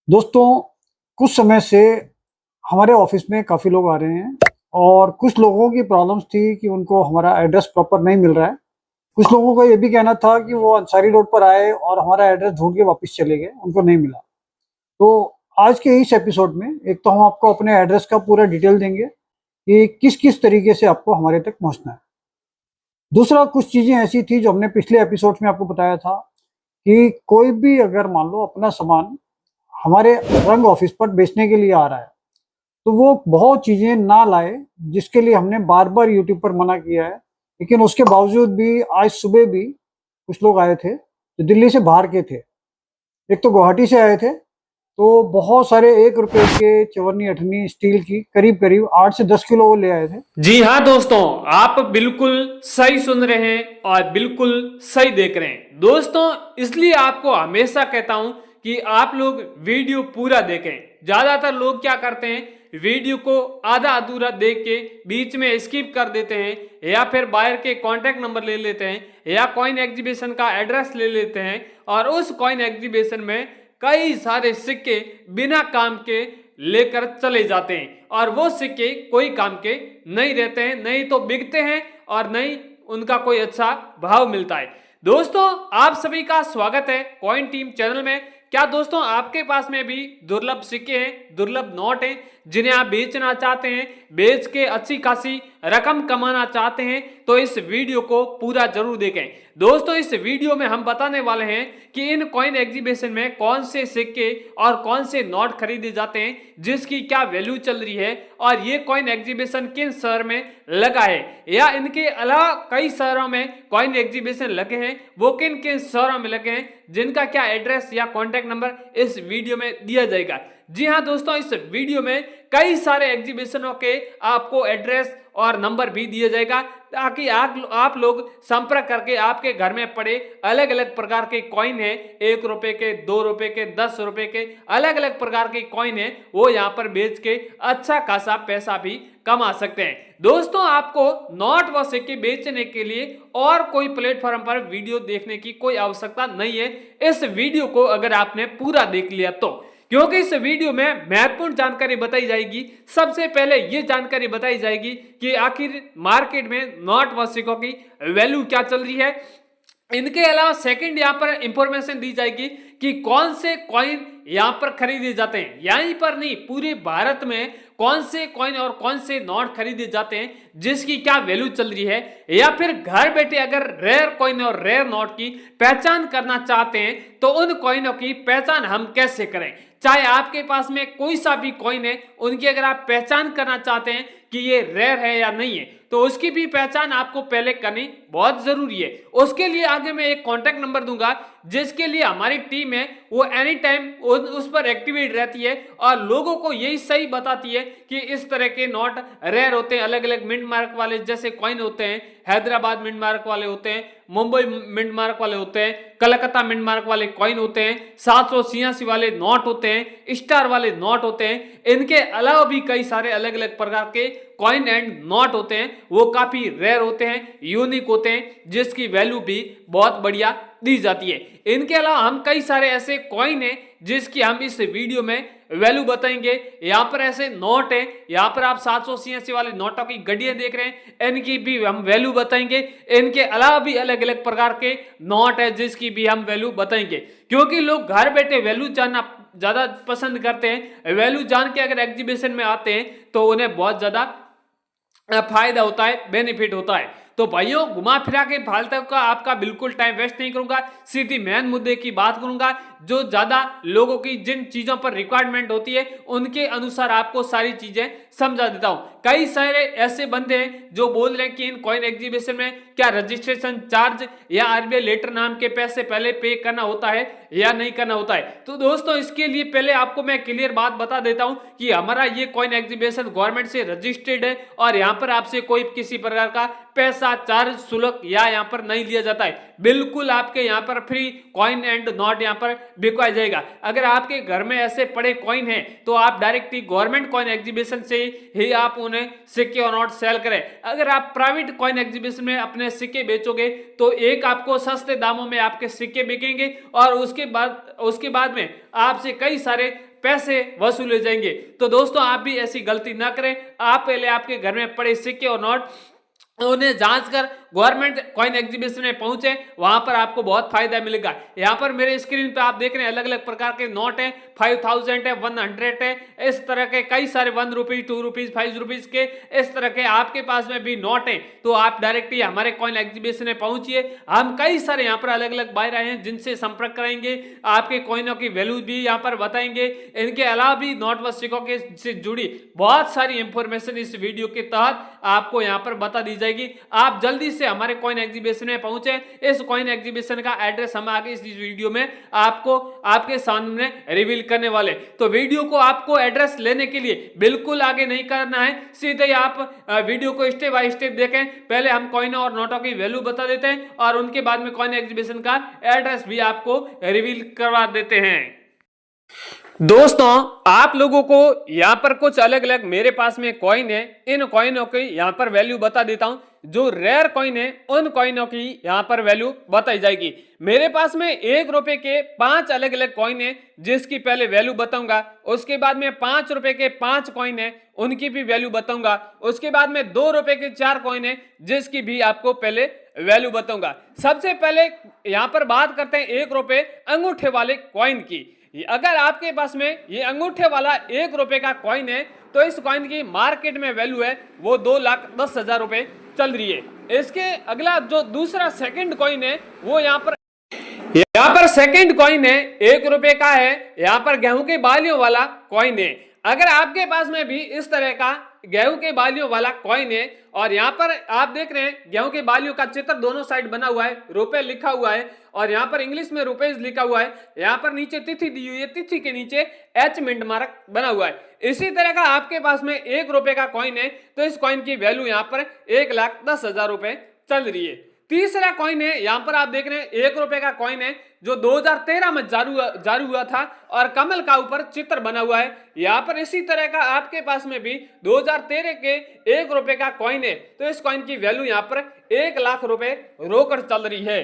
दोस्तों, कुछ समय से हमारे ऑफिस में काफ़ी लोग आ रहे हैं और कुछ लोगों की प्रॉब्लम्स थी कि उनको हमारा एड्रेस प्रॉपर नहीं मिल रहा है। कुछ लोगों का ये भी कहना था कि वो अंसारी रोड पर आए और हमारा एड्रेस ढूँढ के वापस चले गए, उनको नहीं मिला। तो आज के इस एपिसोड में एक तो हम आपको अपने एड्रेस का पूरा डिटेल देंगे कि किस-किस तरीके से आपको हमारे तक पहुँचना है। दूसरा, कुछ चीज़ें ऐसी थी जो हमने पिछले एपिसोड्स में आपको बताया था कि कोई भी अगर मान लो अपना सामान हमारे रंग ऑफिस पर बेचने के लिए आ रहा है, तो वो बहुत चीज़ें ना लाए, जिसके लिए हमने बार-बार यूट्यूब पर मना किया है। लेकिन उसके बावजूद भी आज सुबह भी कुछ लोग आए थे, जो दिल्ली से बाहर के थे। एक तो गुवाहाटी से आए थे, तो बहुत सारे ₹1 के चवन्नी-अठन्नी स्टील की करीब-करीब 8 से 10 किलो वो ले आए थे। जी हाँ दोस्तों, आप बिल्कुल सही सुन रहे हैं और बिल्कुल सही देख रहे हैं। दोस्तों, इसलिए आपको हमेशा कहता हूं कि आप लोग वीडियो पूरा देखें। ज्यादातर लोग क्या करते हैं, वीडियो को आधा अधूरा देख के बीच में स्किप कर देते हैं या फिर बाहर के कॉन्टैक्ट नंबर ले लेते हैं या कॉइन एग्जीबिशन का एड्रेस ले लेते हैं और उस कॉइन एग्जीबिशन में कई सारे सिक्के बिना काम के लेकर चले जाते हैं और वो सिक्के कोई काम के नहीं रहते हैं, नहीं तो बिकते हैं और नहीं उनका कोई अच्छा भाव मिलता है। दोस्तों, आप सभी का स्वागत है कॉइन टीम चैनल में। क्या दोस्तों आपके पास में भी दुर्लभ सिक्के हैं, दुर्लभ नोट हैं जिन्हें आप बेचना चाहते हैं, बेच के अच्छी खासी रकम कमाना चाहते हैं, तो इस वीडियो को पूरा जरूर देखें। दोस्तों, इस वीडियो में हम बताने वाले हैं कि इन कॉइन एग्जीबिशन में कौन से सिक्के और कौन से नोट खरीदे जाते हैं, जिसकी क्या वैल्यू चल रही है और ये कॉइन एग्जीबिशन किन शहर में लगा है या इनके अलावा कई शहरों में कॉइन एग्जीबिशन लगे हैं, वो किन किन शहरों में लगे हैं, जिनका क्या एड्रेस या कॉन्टैक्ट नंबर इस वीडियो में दिया जाएगा। जी हाँ दोस्तों, इस वीडियो में कई सारे एग्जीबिशनों के आपको एड्रेस और नंबर भी दिया जाएगा ताकि आप लोग संपर्क करके आपके घर में पड़े अलग अलग प्रकार के कॉइन है, ₹1 के, ₹2 के, ₹10 के, अलग अलग प्रकार के कॉइन है, वो यहाँ पर बेच के अच्छा खासा पैसा भी कमा सकते हैं। दोस्तों, आपको नोट व सिक्के बेचने के लिए और कोई प्लेटफॉर्म पर वीडियो देखने की कोई आवश्यकता नहीं है इस वीडियो को अगर आपने पूरा देख लिया तो, क्योंकि इस वीडियो में महत्वपूर्ण जानकारी बताई जाएगी। सबसे पहले ये जानकारी बताई जाएगी कि आखिर मार्केट में नोट व सिक्कों की वैल्यू क्या चल रही है। इनके अलावा सेकंड यहाँ पर इंफॉर्मेशन दी जाएगी कि कौन से कॉइन यहाँ पर खरीदे जाते हैं, यहीं पर नहीं पूरे भारत में कौन से कॉइन और कौन से नोट खरीदे जाते हैं, जिसकी क्या वैल्यू चल रही है, या फिर घर बैठे अगर रेयर कॉइन और रेयर नोट की पहचान करना चाहते हैं तो उन कॉइनों की पहचान हम कैसे करें। चाहे आपके पास में कोई सा भी कॉइन है, उनकी अगर आप पहचान करना चाहते हैं कि ये रेयर है या नहीं है, तो उसकी भी पहचान आपको पहले करनी बहुत जरूरी है। उसके लिए आगे मैं एक कॉन्टैक्ट नंबर दूंगा, जिसके लिए हमारी टीम है वो एनी टाइम उस पर एक्टिवेट रहती है और लोगों को यही सही बताती है कि इस तरह के नोट रेयर होते हैं, अलग अलग मिंट मार्क वाले जैसे कॉइन होते हैं, हैदराबाद मिंट मार्क वाले होते हैं, मुंबई मिंट मार्क वाले होते हैं, कलकत्ता मिंट मार्क वाले कॉइन होते हैं, 786 वाले नोट होते हैं, स्टार वाले नोट होते हैं। इनके अलावा भी कई सारे अलग अलग प्रकार के कॉइन एंड नोट होते हैं, वो काफी रेयर होते हैं, यूनिक होते हैं, जिसकी वैल्यू भी बहुत बढ़िया दी जाती है। इनके अलावा हम कई सारे ऐसे कॉइन हैं जिसकी हम इस वीडियो में वैल्यू बताएंगे। यहाँ पर ऐसे नोट है, यहाँ पर आप 786 वाले नोटों की गड्डियां देख रहे हैं, इनकी भी हम वैल्यू बताएंगे। इनके अलावा भी अलग अलग प्रकार के नोट है जिसकी भी हम वैल्यू बताएंगे, क्योंकि लोग घर बैठे वैल्यू जानना ज्यादा पसंद करते हैं। वैल्यू जान के अगर एग्जीबिशन में आते हैं तो उन्हें बहुत ज्यादा फायदा होता है, बेनिफिट होता है। तो भाइयों, घुमा फिरा के फालतू का आपका बिल्कुल टाइम वेस्ट नहीं करूंगा, सीधी मेन मुद्दे की बात करूंगा, जो ज्यादा लोगों की जिन चीजों पर रिक्वायरमेंट होती है उनके अनुसार आपको सारी चीजें समझा देता हूं। कई सारे ऐसे बंदे हैं जो बोल रहे हैं कि इन कॉइन एग्जीबिशन में क्या रजिस्ट्रेशन चार्ज या आरबीआई लेटर नाम के पैसे पहले पे करना होता है या नहीं करना होता है। तो दोस्तों, इसके लिए पहले आपको मैं क्लियर बात बता देता हूं कि हमारा ये कॉइन एग्जीबिशन गवर्नमेंट से रजिस्टर्ड है और यहाँ पर आपसे कोई किसी प्रकार का पैसा, चार्ज, शुल्क या यहाँ पर नहीं लिया जाता है। बिल्कुल आपके यहाँ पर फ्री कॉइन एंड नोट यहाँ पर बिकवाया जाएगा। अगर आपके घर में ऐसे पड़े कॉइन हैं तो आप डायरेक्टली गवर्नमेंट कॉइन एग्जीबिशन से ही आप उन्हें सिक्के और नोट सेल करें। अगर आप प्राइवेट कॉइन एग्जीबिशन में अपने सिक्के बेचोगे तो एक आपको सस्ते दामों में आपके सिक्के बिकेंगे और उसके बाद में आपसे कई सारे पैसे वसूले जाएंगे। तो दोस्तों आप भी ऐसी गलती ना करें। आप पहले आपके घर में पड़े सिक्के और नोट उन्हें जांच कर गवर्नमेंट कॉइन एग्जीबिशन में पहुंचे, वहां पर आपको बहुत फायदा मिलेगा। यहाँ पर मेरे स्क्रीन पे आप देख रहे हैं अलग अलग प्रकार के नोट हैं, 5000 है, 100 है, इस तरह के कई सारे 1 रुपीज, 2 रुपीज, 5 रुपीज के इस तरह के आपके पास में भी नोट हैं। तो आप डायरेक्टली हमारे कॉइन एग्जीबिशन में पहुंचिए। हम कई सारे यहाँ पर अलग अलग बायर आए हैं जिनसे संपर्क कराएंगे, आपके कॉइनों की वैल्यू भी यहाँ पर बताएंगे। इनके अलावा भी नोट व सिक्कों के से जुड़ी बहुत सारी इंफॉर्मेशन इस वीडियो के तहत आपको यहाँ पर बता दी जाएगी। आप जल्दी से हमारे कॉइन एग्जीबिशन में पहुंचे। इस कॉइन एग्जीबिशन का एड्रेस हम आगे इस वीडियो में आपको आपके सामने रिवील करने वाले। तो वीडियो को आपको एड्रेस लेने के लिए बिल्कुल आगे नहीं करना है, सीधे ही आप वीडियो को स्टेप बाय स्टेप देखें। पहले हम कॉइनों और नोटों की वैल्यू बता देते हैं और उनके बाद में कॉइन एग्जीबिशन का एड्रेस भी आपको रिवील करवा देते हैं। दोस्तों आप लोगों को यहाँ पर कुछ अलग अलग मेरे पास में कॉइन है, इन कॉइनों की यहाँ पर वैल्यू बता देता हूँ। जो रेयर कॉइन है उन कॉइनों की यहाँ पर वैल्यू बताई जाएगी। मेरे पास में 1 रुपए के 5 अलग अलग कॉइन है जिसकी पहले वैल्यू बताऊंगा। उसके बाद में 5 रुपए के 5 कॉइन है उनकी भी वैल्यू बताऊंगा। उसके बाद में 2 रुपए के 4 कॉइन है जिसकी भी आपको पहले वैल्यू बताऊंगा। सबसे पहले यहाँ पर बात करते हैं 1 रुपए अंगूठे वाले कॉइन की। अगर आपके पास में ये अंगूठे वाला 1 रुपए का कॉइन है तो इस कॉइन की मार्केट में वैल्यू है वो 2,10,000 रुपए चल रही है। इसके अगला जो दूसरा सेकंड कॉइन है वो यहाँ पर सेकंड कॉइन है 1 रुपए का है, यहाँ पर गेहूं के बालियों वाला कॉइन है। अगर आपके पास में भी इस तरह का गेहूं के बालियों वाला कॉइन है और यहाँ पर आप देख रहे हैं गेहूं के बालियों का चित्र दोनों साइड बना हुआ है, रुपए लिखा हुआ है और यहाँ पर इंग्लिश में रुपीज लिखा हुआ है, यहाँ पर नीचे तिथि दी हुई है, तिथि के नीचे एच मिंट मार्क बना हुआ है। इसी तरह का आपके पास में 1 रुपए का कॉइन है तो इस कॉइन की वैल्यू यहाँ पर 1,10,000 रुपए चल रही है। तीसरा कॉइन है यहाँ पर आप देख रहे हैं 1 रुपए का कॉइन है जो 2013 में जारी हुआ था और कमल का ऊपर चित्र बना हुआ है। यहाँ पर इसी तरह का आपके पास में भी 2013 के 1 रुपए का कॉइन है तो इस कॉइन की वैल्यू यहाँ पर 1,00,000 रुपए रोकड़ चल रही है।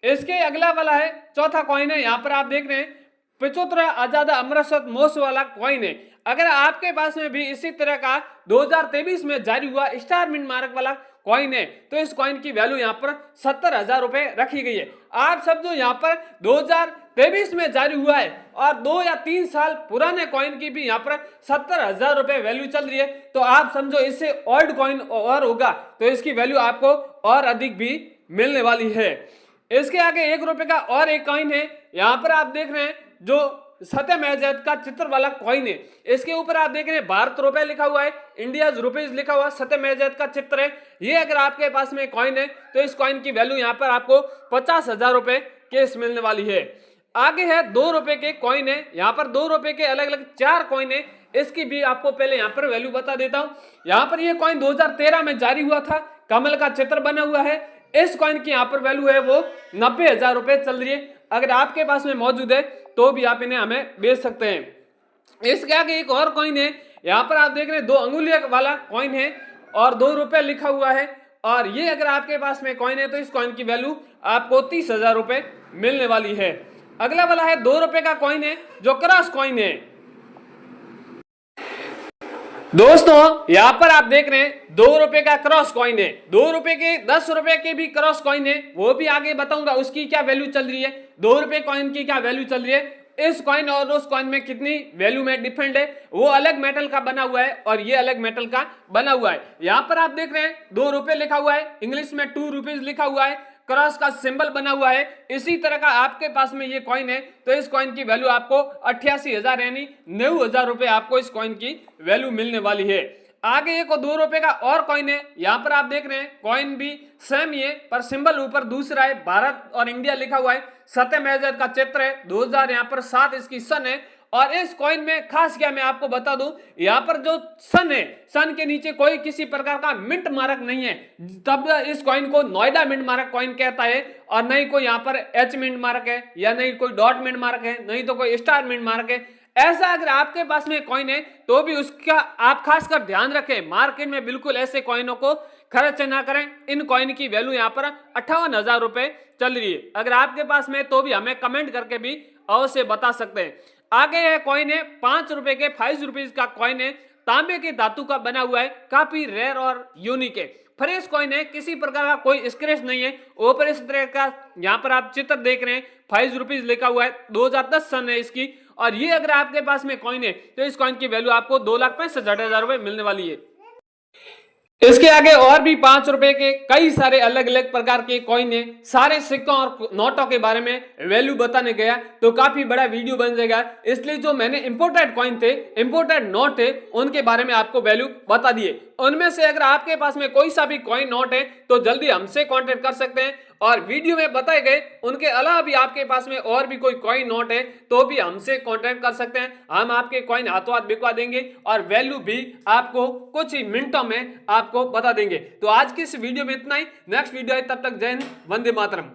इसके अगला वाला है चौथा कॉइन है, यहाँ पर आप देख रहे हैं 75 आजाद अमृतसर मोस वाला कॉइन है। अगर आपके पास में भी इसी तरह का 2023 में जारी हुआ स्टार मिंट मार्क वाला कॉइन है तो इस कॉइन की वैल्यू यहाँ पर 70,000 रुपए रखी गई है। आप सब जो यहाँ पर 2023 में जारी हुआ है और 2 या 3 साल पुराने कॉइन की भी यहाँ पर 70,000 रुपए वैल्यू चल रही है तो आप समझो इससे ओल्ड कॉइन और होगा तो इसकी वैल्यू आपको और अधिक भी मिलने वाली है। इसके आगे 1 रुपए का और एक कॉइन है, यहाँ पर आप देख रहे हैं जो सत्यम आजाद का चित्र वाला कॉइन है। इसके ऊपर आप देख रहे हैं भारत रुपए लिखा हुआ है, इंडिया रुपीज लिखा हुआ, सत्यम आजाद का चित्र है। ये अगर आपके पास में कॉइन है तो इस कॉइन की वैल्यू यहाँ पर आपको 50,000 रुपए केस मिलने वाली है। आगे है 2 रुपए के कॉइन है, यहाँ पर 2 रुपए के अलग अलग 4 कॉइन है, इसकी भी आपको पहले यहाँ पर वैल्यू बता देता हूँ। यहाँ पर ये कॉइन 2013 में जारी हुआ था, कमल का चित्र बना हुआ है। इस कॉइन की यहाँ पर वैल्यू है वो 90,000 रुपए चल रही है। अगर आपके पास में मौजूद है तो भी आप इन्हें हमें बेच सकते हैं। इसके आगे एक और कॉइन है, यहाँ पर आप देख रहे हैं 2 अंगुलियों वाला कॉइन है और 2 रुपए लिखा हुआ है और ये अगर आपके पास में कॉइन है तो इस कॉइन की वैल्यू आपको 30,000 रुपए मिलने वाली है। अगला वाला है 2 रुपए का कॉइन है जो क्रॉस कॉइन है। दोस्तों यहाँ पर आप देख रहे हैं 2 रुपए का क्रॉस कॉइन है, 2 रुपए के 10 रुपए के भी क्रॉस कॉइन है, वो भी आगे बताऊंगा उसकी क्या वैल्यू चल रही है। 2 रुपए कॉइन की क्या वैल्यू चल रही है, इस कॉइन और उस कॉइन में कितनी वैल्यू में डिफरेंट है। वो अलग मेटल का बना हुआ है और ये अलग मेटल का बना हुआ है। यहाँ पर आप देख रहे हैं 2 रुपए लिखा हुआ है, इंग्लिश में 2 रुपीज लिखा हुआ है, क्रॉस का सिंबल बना हुआ है। इसी तरह का आपके पास में ये कॉइन है तो इस कॉइन की वैल्यू आपको 88,000 यानी 90,000 रुपए आपको इस कॉइन की वैल्यू मिलने वाली है। आगे एक 2 रुपए का और कॉइन है, यहाँ पर आप देख रहे हैं कॉइन भी सेम ही है पर सिंबल ऊपर दूसरा है, भारत और इंडिया लिखा हुआ है, सत्यम आजाद का चित्र है, 2000 यहाँ पर 7 इसकी सन है। और इस कॉइन में खास क्या मैं आपको बता दूं, यहाँ पर जो सन है, सन के नीचे कोई किसी प्रकार का मिंट मार्क नहीं है, तब इस कॉइन को नोएडा मिंट मार्क कॉइन कहता है। और नहीं कोई यहाँ पर एच मिंट मार्क है, या नहीं कोई डॉट मिंट मार्क है, नहीं तो कोई स्टार मिंट मार्क है। ऐसा अगर आपके पास में कॉइन है तो भी उसका आप खासकर ध्यान रखें, मार्केट में बिल्कुल ऐसे कॉइनों को खर्च ना करें। इन कॉइन की वैल्यू यहाँ पर 58,000 रुपए चल रही है। अगर आपके पास में तो भी हमें कमेंट करके भी अवश्य बता सकते हैं। आगे है कॉइन है 5 रुपए के 5 रुपीज का कॉइन है, तांबे के धातु का बना हुआ है, काफी रेयर और यूनिक है। फ्रेश कॉइन है, किसी प्रकार का कोई स्क्रैच नहीं है। ऊपर इस तरह का यहाँ पर आप चित्र देख रहे हैं, 5 रुपीज लिखा हुआ है, 2010 सन है इसकी। और ये अगर आपके पास में कॉइन है तो इस कॉइन की वैल्यू आपको 2,65,000 रुपए मिलने वाली है। इसके आगे और भी 5 रुपए के कई सारे अलग अलग प्रकार के कॉइन है। सारे सिक्कों और नोटों के बारे में वैल्यू बताने गया तो काफी बड़ा वीडियो बन जाएगा, इसलिए जो मैंने इंपोर्टेड कॉइन थे, इंपोर्टेड नोट थे, उनके बारे में आपको वैल्यू बता दिए। उनमें से अगर आपके पास में कोई सा भी कॉइन नोट है तो जल्दी हमसे कांटेक्ट कर सकते हैं। और वीडियो में बताए गए उनके अलावा भी आपके पास में और भी कोई कॉइन नोट है तो भी हमसे कांटेक्ट कर सकते हैं। हम आपके कॉइन हाथों हाथ बिकवा देंगे और वैल्यू भी आपको कुछ ही मिनटों में आपको बता देंगे। तो आज की इस वीडियो में इतना ही। नेक्स्ट वीडियो है, तब तक जय हिंद, वंदे मातरम।